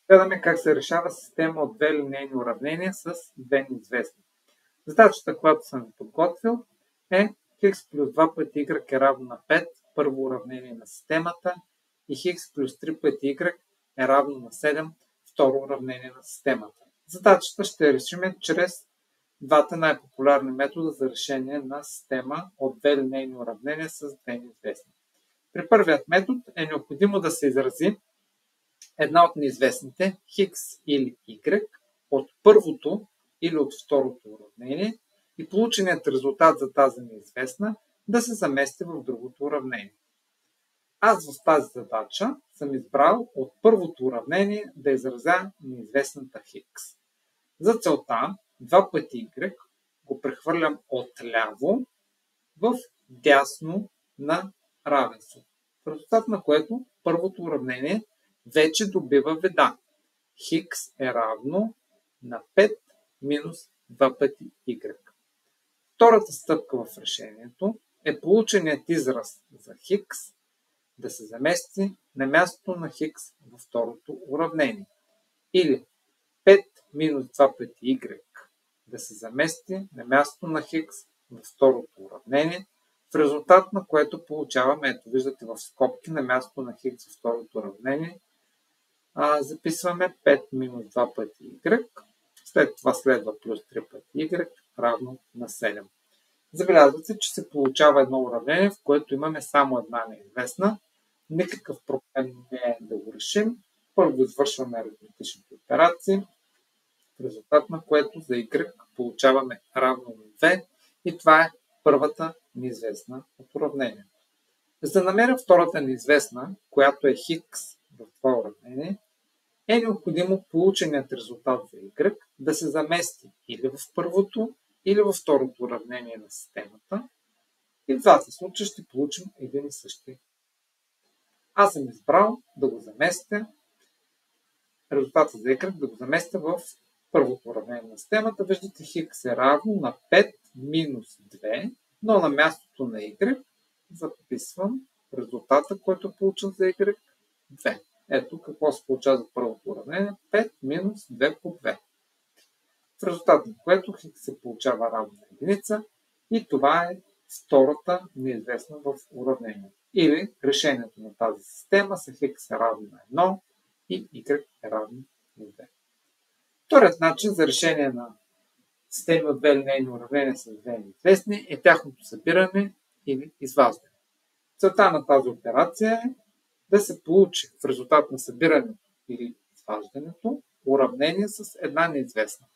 Гледаме как се решава система от две линейни уравнения с две неизвестни. Задачата, която съм подготвил, е х плюс 2 пъти y е равно на 5, първо уравнение на системата, и х плюс 3 пъти y е равно на 7, второ уравнение на системата. Задачата ще решим чрез двата най-популярни метода за решение на система от две линейни уравнения с две неизвестни. При първият метод е необходимо да се изрази една от неизвестните, х или y, от първото или от второто уравнение и полученият резултат за тази неизвестна да се замести в другото уравнение. Аз в тази задача съм избрал от първото уравнение да изразя неизвестната х. За целта 2 пъти y го прехвърлям отляво в дясно на равенство, в резултат на което първото уравнение вече добива вида. Х е равно на 5 минус 2 пъти y. Втората стъпка в решението е полученият израз за х да се замести на мястото на х във второто уравнение. Или 5 минус 2 пъти y да се замести на мястото на х във второто уравнение, в резултат на което получаваме, ето виждате в скобки, на мястото на х във второто уравнение, записваме 5 минус 2 пъти y, след това следва плюс 3 пъти y, равно на 7. Забелязвате, че се получава едно уравнение, в което имаме само една неизвестна. Никакъв проблем не е да го решим. Първо извършваме аритметичните операции, в резултат на което за y получаваме равно на 2 и това е първата неизвестна от уравнението. За да намеря втората неизвестна, която е х в това уравнение, е необходимо полученият резултат за y да се замести или в първото, или във второто уравнение на системата. И в двата случая ще получим един и същи. Аз съм избрал да го заместя, резултата за y да го заместя в първото уравнение на системата. Виждате, х е равно на 5 минус 2, но на мястото на y записвам резултата, който е получен за y, 2. Ето какво се получава за първото уравнение. 5 минус 2 по 2. В резултат на което х се получава равно на единица и това е втората неизвестна в уравнението. Или решението на тази система са х е равно на 1 и y е равно на 2. Вторият начин за решение на системи от две линейни уравнения с две неизвестни е тяхното събиране или изваждане. Целта на тази операция е да се получи в резултат на събирането или изваждането уравнение с една неизвестна.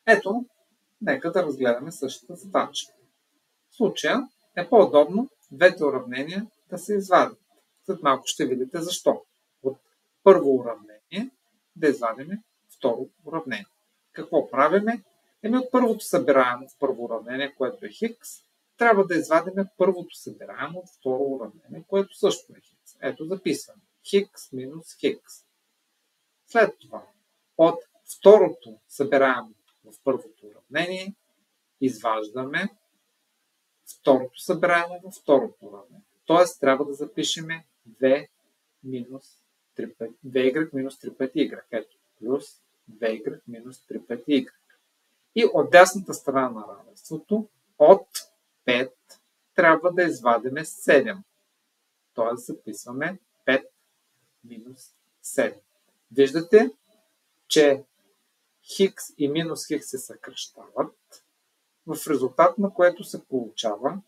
Ето, нека да разгледаме същата задача. В случая е по-удобно двете уравнения да се извадят. След малко ще видите защо. От първо уравнение да извадим второ уравнение. Какво правиме? От първото събираемо в първо уравнение, което е х, трябва да извадим първото събираемо от второ уравнение, което също е х. Ето записваме. Х минус х. След това от второто събираемо в първото уравнение изваждаме второто събираемо във второто уравнение. Тоест трябва да запишем 2y минус 3 пъти y. Ето, плюс 2y минус 3 пъти y. И от дясната страна на равенството от 5 трябва да извадим 7. Тоест записваме 5 минус 7. Виждате, че х и минус х се съкращават, в резултат на което се получава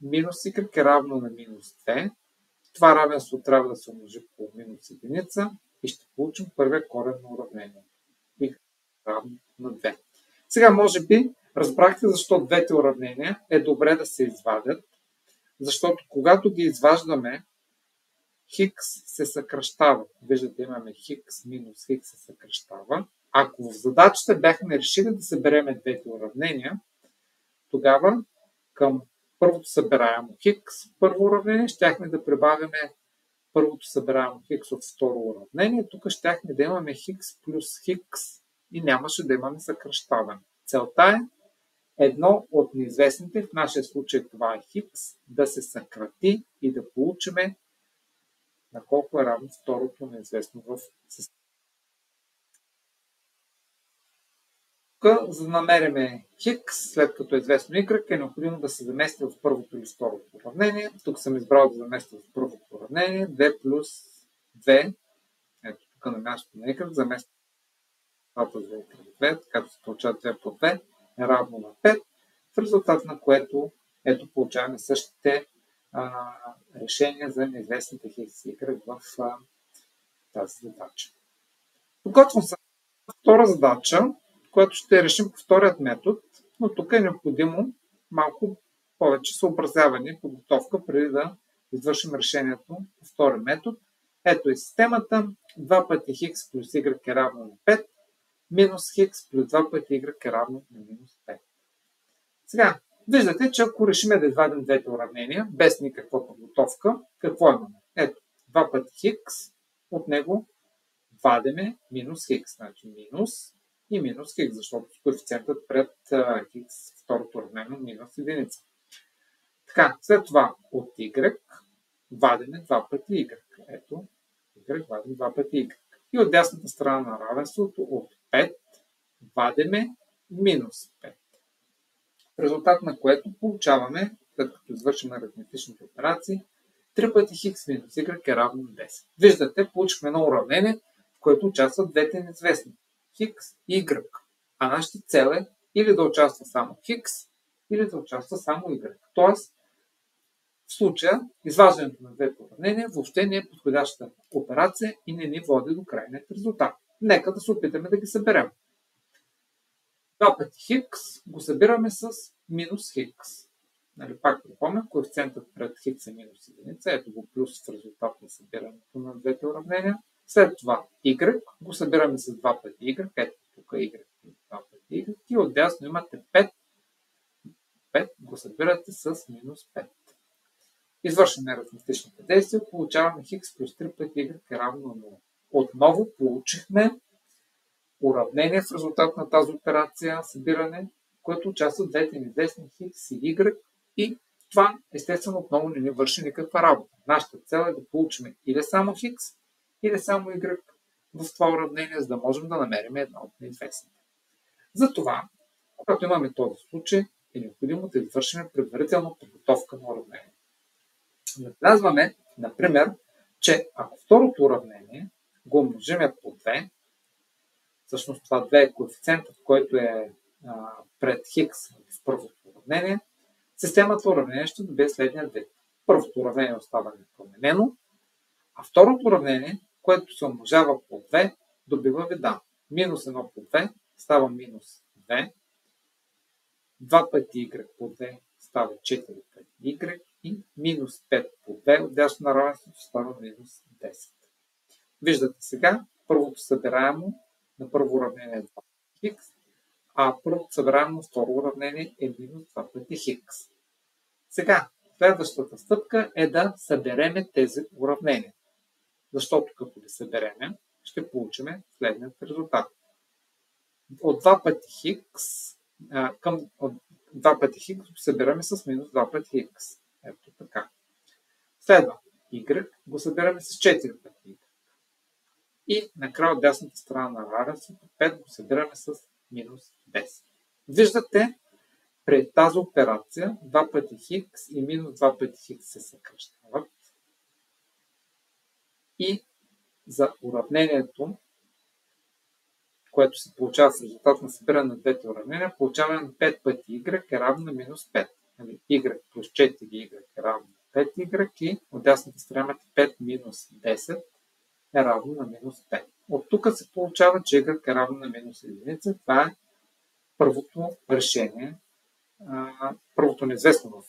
минус y е равно на минус 2. Това равенство трябва да се умножи по минус единица и ще получим първия корен на уравнението. Y равно на 2. Сега може би разбрахте защо двете уравнения е добре да се извадят, защото когато ги изваждаме, х се съкращава. Виждате, имаме х минус х се съкращава. Ако в задачата бяхме решили да събереме двете уравнения, тогава към първото събираемо х, първо уравнение, щяхме да прибавяме първото събираемо х от второ уравнение. Тук щяхме да имаме х плюс х и нямаше да имаме съкращаване. Целта е едно от неизвестните, в нашия случай това е х, да се съкрати и да получиме на колко е равно второто неизвестно в системата. Тук, за да намерим хикс, след като е известно y, е необходимо да се замести в първото или второто уравнение. Тук съм избрал да заместя в първото уравнение 2 плюс 2. Ето тук на мястото на y замествам 2 плюс 2 кръг 2, така че се получава 2 по 2 е равно на 5, в резултат на което ето получаваме същите решения за неизвестните хикс и y в тази задача. Подготвям се втора задача, която ще решим по вторият метод, но тук е необходимо малко повече съобразяване и подготовка преди да извършим решението по втори метод. Ето е системата. 2 пъти хикс плюс y е равно на 5, минус хикс плюс 2 пъти y е равно на минус 5. Сега, виждате, че ако решим да извадим двете уравнения, без никаква подготовка, какво имаме? Ето, 2 пъти хикс, от него вадиме минус хикс, значи минус и минус хикс, защото коефициентът пред хикс, второто уравнение минус единица. Така, след това от y вадиме 2 пъти y. Ето, y вадим 2 пъти y. И от дясната страна на равенството от 5 вадиме минус 5. В резултат на което получаваме, след като извършим аритметичните операции, 3 пъти хикс минус y е равно на 10. Виждате, получихме едно уравнение, в което участват двете неизвестни. Хикс и y. А нашата цел е или да участва само хикс, или да участва само y. Тоест, в случая, изваждането на двете уравнения въобще не е подходяща операция и не ни води до крайният резултат. Нека да се опитаме да ги съберем. 2 пъти хикс го събираме с минус хикс. Пак припомням, коефициентът пред хикс е минус единица. Ето го плюс в резултат на събирането на двете уравнения. След това y го събираме с 2 пъти y. Ето тук y плюс 2 пъти y. И отдясно имате 5. 5 го събирате с минус 5. Извършваме аритметичните действия, получаваме хикс плюс 3 пъти y е равно на 0. Отново получихме уравнение в резултат на тази операция събиране, в което участват двете неизвестни хикс и y, и това естествено отново не ни върши никаква работа. Нашата цел е да получим или само хикс, или само y в това уравнение, за да можем да намерим една от неизвестните. Затова, когато имаме този случай, е необходимо да извършим предварителна подготовка на уравнение. Забелязваме, например, че ако второто уравнение го умножим по 2, всъщност това 2 е коефициентът, който е пред хикс в първото уравнение, системата уравнение ще добие следния вид. Първото уравнение остава непроменено, а второто уравнение, което се умножава по 2, добива вида. Минус 1 по 2 става минус 2, 2 пъти y по 2 става 4 пъти y и минус 5 по 2 отдясно на равенството става минус 10. Виждате сега, първото събираемо на първо уравнение е 2 пъти хикс, а първото събираемо на второ уравнение е минус 2 пъти хикс. Сега, следващата стъпка е да събереме тези уравнения. Защото като ги събереме, ще получим следният резултат. От 2 пъти хикс към 2 пъти хикс го събираме с минус 2 пъти хикс. Ето така. Следва y го събираме с 4 пъти y. И накрая от дясната страна на равенството 5 го събираме с минус 10. Виждате, при тази операция 2 пъти хикс и минус 2 пъти хикс се съкращават. И за уравнението, което се получава с резултат на събиране на двете уравнения, получаваме 5 пъти y е равно на минус 5. Y плюс 4y е равно на 5y и от дясната страна 5 минус 10 е равно на минус 5. От тук се получава, че y е равно на минус 1. Това е първото решение, първото неизвестно в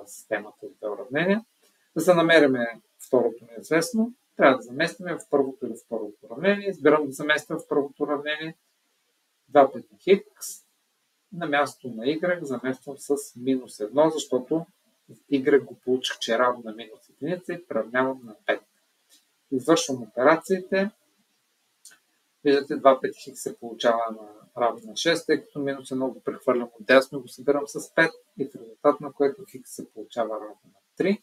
системата от уравнения. За да намерим второто неизвестно, трябва да заместим в първото или второто уравнение. Избирам да заместя в първото уравнение 2 пъти хикс. На мястото на y замествам с минус 1, защото y го получих, че е равно на минус 1 и приравнявам на 5. Извършвам операциите. Виждате, 2 пъти хикс се получава на равно на 6, тъй като минус 1 го прехвърлям от дясно, го събирам с 5 и в резултат на което хикс се получава равно на 3.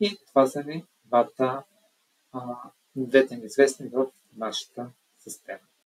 И това са ни двата двете неизвестни в нашата система.